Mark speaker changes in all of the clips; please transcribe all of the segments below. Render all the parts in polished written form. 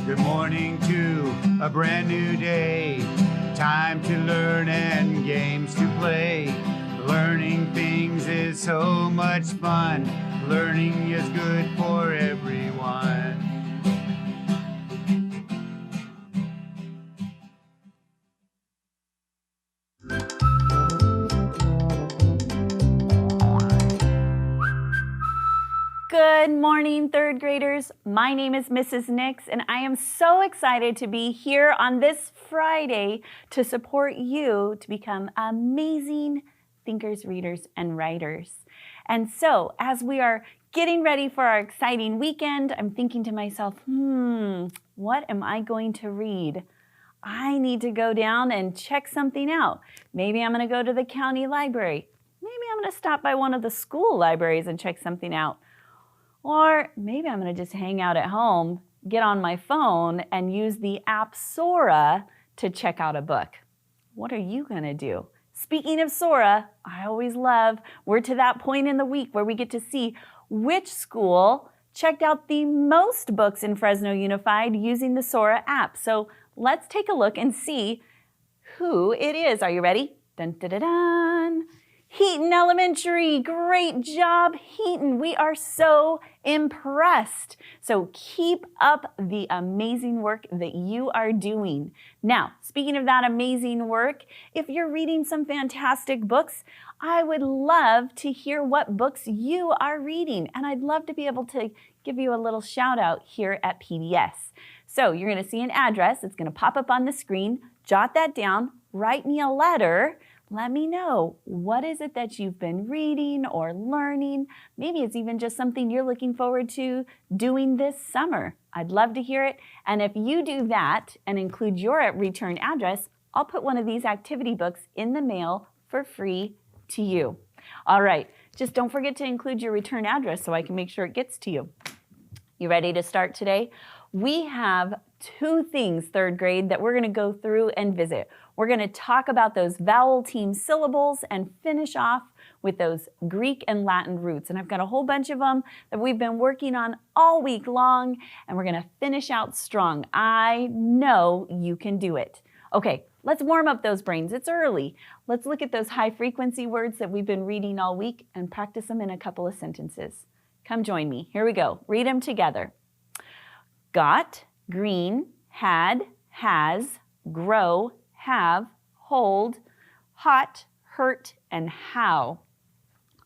Speaker 1: Good morning to a brand new day. Time to learn and games to play. Learning things is so much fun. Learning is good for everyone.
Speaker 2: Good morning, third graders. My name is Mrs. Nix, and I am so excited to be here on this Friday to support you to become amazing thinkers, readers, and writers. And so, as we are getting ready for our exciting weekend, I'm thinking to myself, what am I going to read? I need to go down and check something out. Maybe I'm going to go to the county library. Maybe I'm going to stop by one of the school libraries and check something out. Or maybe I'm going to just hang out at home, get on my phone, and use the app Sora to check out a book. What are you going to do? Speaking of Sora, I always love, we're to that point in the week where we get to see which school checked out the most books in Fresno Unified using the Sora app. So let's take a look and see who it is. Are you ready? Dun, dun, dun, dun. Heaton Elementary, great job, Heaton. We are so impressed. So keep up the amazing work that you are doing. Now, speaking of that amazing work, if you're reading some fantastic books, I would love to hear what books you are reading. And I'd love to be able to give you a little shout out here at PBS. So you're going to see an address. It's going to pop up on the screen. Jot that down. Write me a letter. Let me know, what is it that you've been reading or learning? Maybe it's even just something you're looking forward to doing this summer. I'd love to hear it. And if you do that and include your return address, I'll put one of these activity books in the mail for free to you. All right, just don't forget to include your return address so I can make sure it gets to you. You ready to start today? We have two things, third grade, that we're going to go through and visit. We're going to talk about those vowel team syllables and finish off with those Greek and Latin roots. And I've got a whole bunch of them that we've been working on all week long, and we're going to finish out strong. I know you can do it. Okay, let's warm up those brains. It's early. Let's look at those high frequency words that we've been reading all week and practice them in a couple of sentences. Come join me. Here we go. Read them together. Got, green, had, has, grow, have, hold, hot, hurt, and how.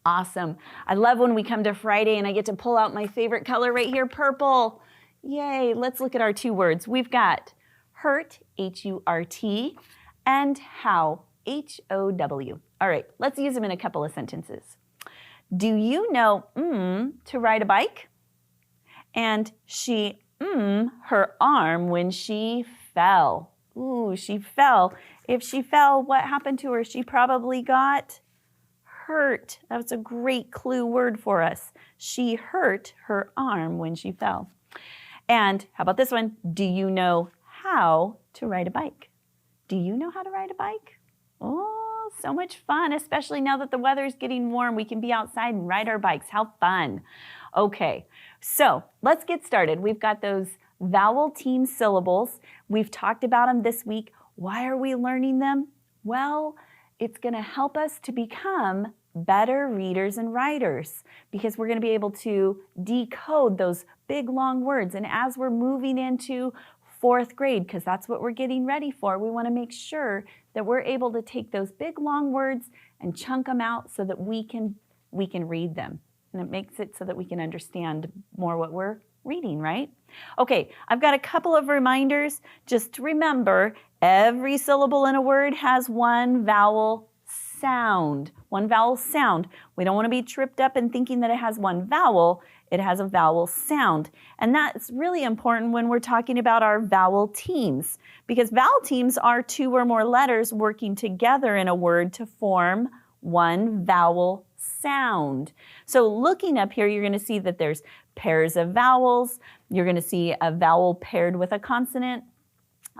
Speaker 2: Awesome. I love when we come to Friday and I get to pull out my favorite color right here, purple. Yay. Let's look at our two words. We've got hurt, H-U-R-T, and how, H-O-W. All right, let's use them in a couple of sentences. Do you know to ride a bike? And she her arm when she fell. Ooh, she fell. If she fell, what happened to her? She probably got hurt. That's a great clue word for us. She hurt her arm when she fell. And how about this one? Do you know how to ride a bike? Do you know how to ride a bike? Oh, so much fun, especially now that the weather's getting warm. We can be outside and ride our bikes. How fun. Okay, so let's get started. We've got those vowel team syllables. We've talked about them this week. Why are we learning them? Well, it's going to help us to become better readers and writers because we're going to be able to decode those big, long words. And as we're moving into fourth grade, because that's what we're getting ready for, we want to make sure that we're able to take those big, long words and chunk them out so that we can read them. And it makes it so that we can understand more what we're reading, right? Okay, I've got a couple of reminders. Just remember, every syllable in a word has one vowel sound. One vowel sound. We don't want to be tripped up in thinking that it has one vowel. It has a vowel sound. And that's really important when we're talking about our vowel teams, because vowel teams are two or more letters working together in a word to form one vowel sound. So looking up here, you're going to see that there's pairs of vowels. You're going to see a vowel paired with a consonant,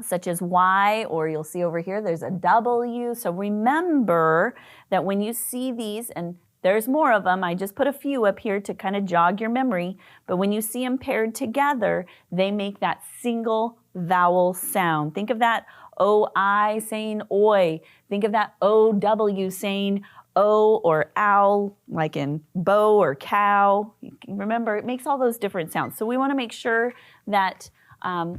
Speaker 2: such as Y, or you'll see over here there's a W. So remember that when you see these, and There's more of them. I just put a few up here to kind of jog your memory. But when you see them paired together, they make that single vowel sound. Think of that O-I saying oi. Think of that O-W saying O or owl, like in bow or cow. Remember, it makes all those different sounds. So we want to make sure that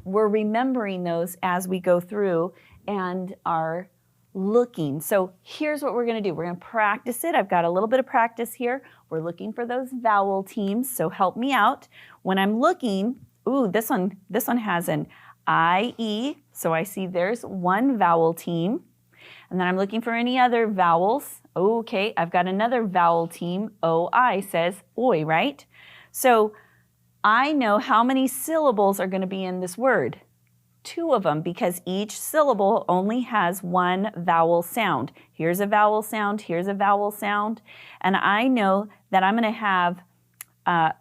Speaker 2: we're remembering those as we go through and are looking. So here's what we're going to do. We're going to practice it. I've got a little bit of practice here. We're looking for those vowel teams, so help me out. When I'm looking, ooh, this one has an I-E, so I see there's one vowel team. And then I'm looking for any other vowels. Okay, I've got another vowel team. O-I says oi, right? So I know how many syllables are going to be in this word. 2 of them, because each syllable only has one vowel sound. Here's a vowel sound, here's a vowel sound. And I know that I'm going to have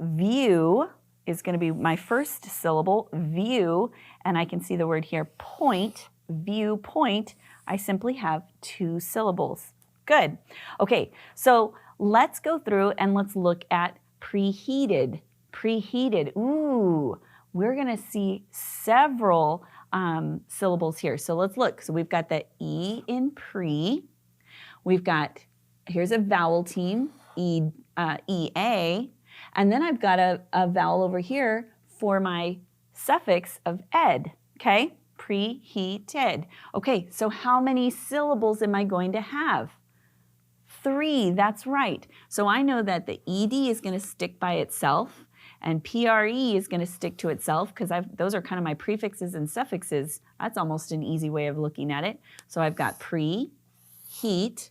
Speaker 2: view is going to be my first syllable, view, and I can see the word here, point, view, point. I simply have 2 syllables. Good. Okay, so let's go through and let's look at preheated. Preheated. Ooh, we're going to see several syllables here. So let's look. So we've got the E in pre. We've got, here's a vowel team, E-A. And then I've got a vowel over here for my suffix of ed, okay? Preheated. Okay, so how many syllables am I going to have? 3, that's right. So I know that the ED is going to stick by itself, and PRE is going to stick to itself because those are kind of my prefixes and suffixes. That's almost an easy way of looking at it. So I've got preheat,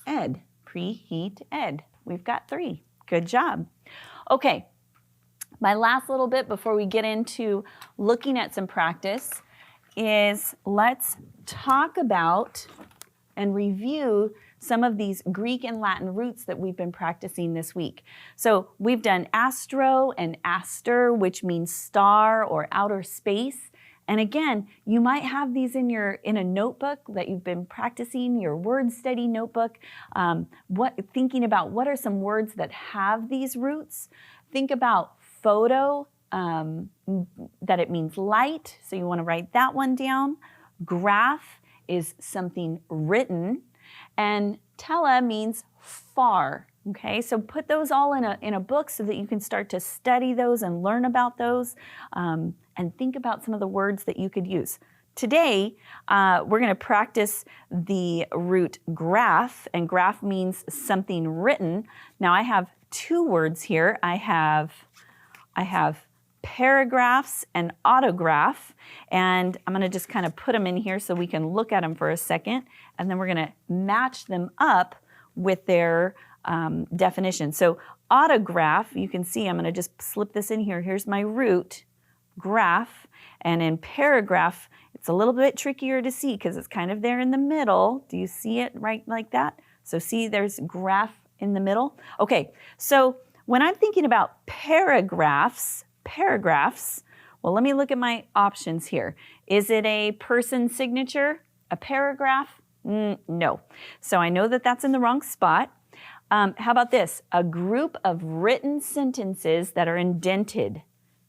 Speaker 2: ed. Preheat, ed. We've got 3. Good job. Okay, my last little bit before we get into looking at some practice is let's talk about and review some of these Greek and Latin roots that we've been practicing this week. So we've done astro and aster, which means star or outer space. And again, you might have these in a notebook that you've been practicing, your word study notebook, thinking about what are some words that have these roots. Think about photo, that it means light, so you want to write that one down. Graph is something written, and tele means far. Okay, so put those all in a book so that you can start to study those and learn about those, and think about some of the words that you could use. Today, we're going to practice the root graph, and graph means something written. Now I have 2 words here. I have paragraphs and autograph, and I'm going to just kind of put them in here so we can look at them for a second, and then we're going to match them up with their definition. So autograph, you can see I'm going to just slip this in here. Here's my root graph, and in paragraph, it's a little bit trickier to see because it's kind of there in the middle. Do you see it right like that? So see, there's graph in the middle. Okay, so when I'm thinking about paragraphs, well, let me look at my options here. Is it a person signature, a paragraph? No. So I know that that's in the wrong spot. How about this? A group of written sentences that are indented.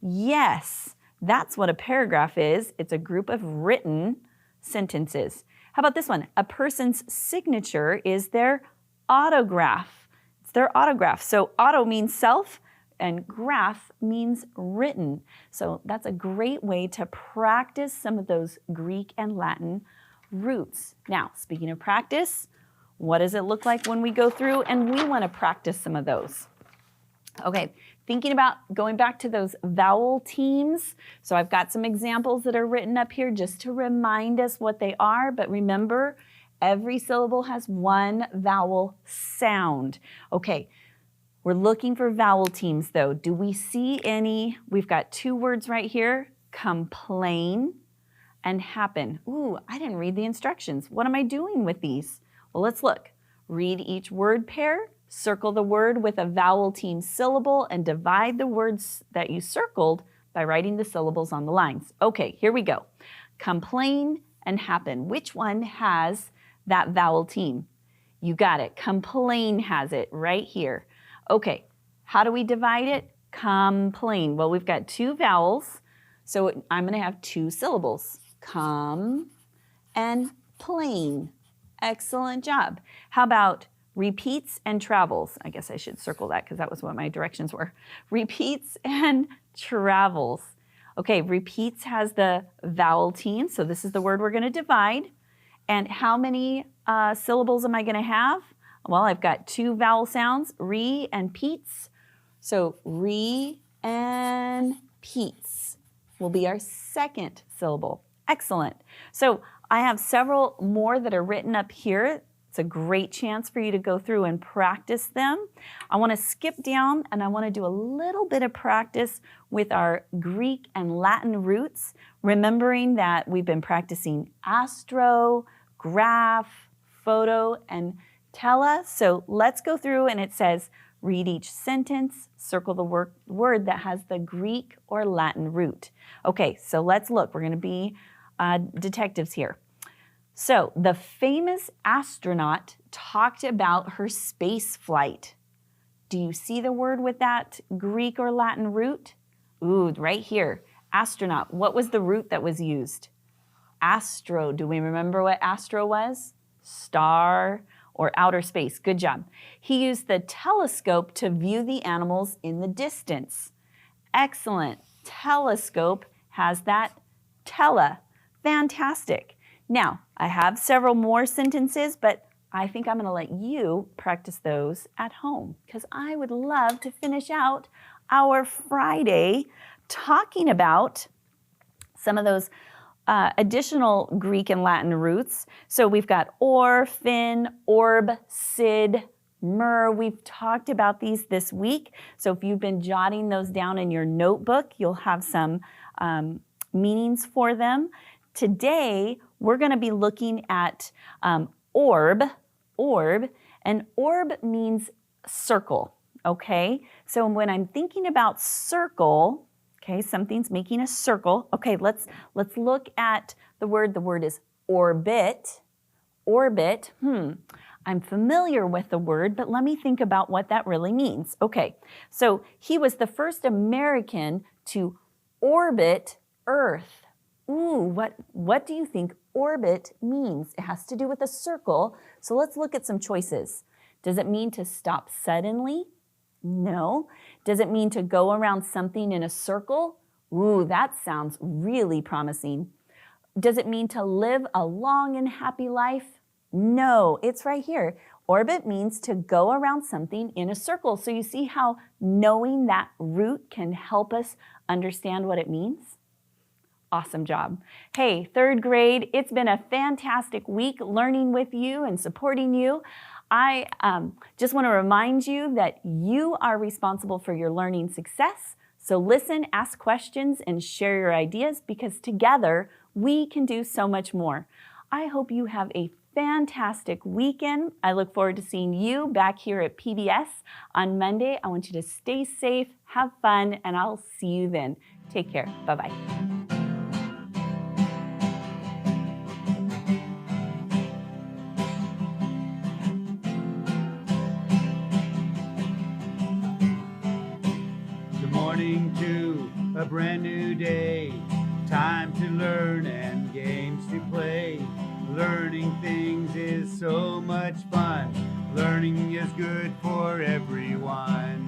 Speaker 2: Yes, that's what a paragraph is. It's a group of written sentences. How about this one? A person's signature is their autograph. It's their autograph. So auto means self, and graph means written. So that's a great way to practice some of those Greek and Latin roots. Now, speaking of practice, what does it look like when we go through and we want to practice some of those? Okay, thinking about going back to those vowel teams. So I've got some examples that are written up here just to remind us what they are, but remember, every syllable has one vowel sound. Okay. We're looking for vowel teams though. Do we see any? We've got 2 words right here, complain and happen. Ooh, I didn't read the instructions. What am I doing with these? Well, let's look. Read each word pair, circle the word with a vowel team syllable, and divide the words that you circled by writing the syllables on the lines. Okay, here we go. Complain and happen. Which one has that vowel team? You got it. Complain has it right here. Okay, how do we divide it? Complain. Well, we've got 2 vowels, so I'm going to have 2 syllables. Come and plain. Excellent job. How about repeats and travels? I guess I should circle that because that was what my directions were. Repeats and travels. Okay, repeats has the vowel team, so this is the word we're going to divide. And how many syllables am I going to have? Well, I've got 2 vowel sounds, re and peats. So re and peats will be our second syllable. Excellent. So I have several more that are written up here. It's a great chance for you to go through and practice them. I want to skip down and I want to do a little bit of practice with our Greek and Latin roots, remembering that we've been practicing astro, graph, photo, and tele. So let's go through and it says, read each sentence, circle the word that has the Greek or Latin root. Okay, so let's look. We're going to be detectives here. So the famous astronaut talked about her space flight. Do you see the word with that Greek or Latin root? Ooh, right here. Astronaut. What was the root that was used? Astro. Do we remember what astro was? Star or outer space. Good job. He used the telescope to view the animals in the distance. Excellent. Telescope has that tele. Fantastic. Now, I have several more sentences, but I think I'm going to let you practice those at home because I would love to finish out our Friday talking about some of those additional Greek and Latin roots. So we've got or, fin, orb, sid, myrrh. We've talked about these this week. So if you've been jotting those down in your notebook, you'll have some meanings for them. Today, we're going to be looking at orb, and orb means circle, okay? So when I'm thinking about circle, okay, something's making a circle. Okay, let's look at the word. The word is orbit. Orbit, I'm familiar with the word, but let me think about what that really means. Okay, so he was the first American to orbit Earth. Ooh, what do you think orbit means? It has to do with a circle. So let's look at some choices. Does it mean to stop suddenly? No. Does it mean to go around something in a circle? Ooh, that sounds really promising. Does it mean to live a long and happy life? No, it's right here. Orbit means to go around something in a circle. So you see how knowing that root can help us understand what it means? Awesome job. Hey, 3rd grade, it's been a fantastic week learning with you and supporting you. I just want to remind you that you are responsible for your learning success. So listen, ask questions, and share your ideas because together we can do so much more. I hope you have a fantastic weekend. I look forward to seeing you back here at PBS on Monday. I want you to stay safe, have fun, and I'll see you then. Take care. Bye-bye.
Speaker 1: To a brand new day, time to learn and games to play. Learning things is so much fun. Learning is good for everyone.